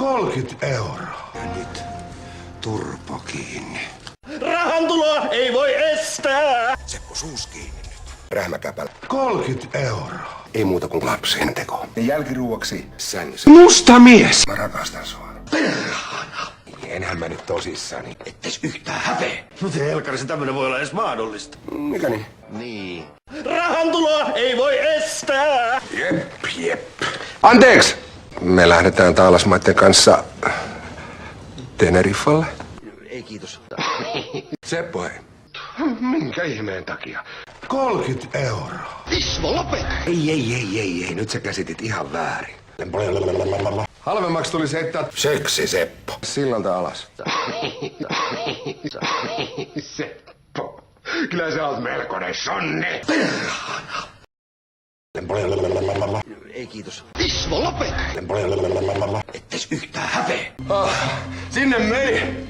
30 €. Ja nyt turpo kiinni. Rahantuloa ei voi estää! Seppo suus kiinni nyt. Rähmäkäpälä. 30 €. Ei muuta kuin lapsen teko. Ja jälkiruuaksi sängyssä. Musta mies! Mä rakastan sua. Perhana! Enhän mä nyt tosissani. Etteis yhtään häpeä. Miten helkkarissa tämmönen voi olla edes mahdollista? Mikä niin? Niin. Rahantuloa ei voi estää! Jep. Anteeksi! Me lähdetään taalasmaiden kanssa Teneriffalle. Ei kiitos. Seppo hei. Minkä ihmeen takia? 30 €. Ismo, lopeta! Ei. Nyt sä käsitit ihan väärin. Halvemmaksi tulisi heittää seksi Seppo. Sillalta alas. Seppo. Kyllä sä oot melkoinen sonne. Perhana. Ei kiitos. Ismo, lopeta! Etteis yhtään häpeä. Sinne meni.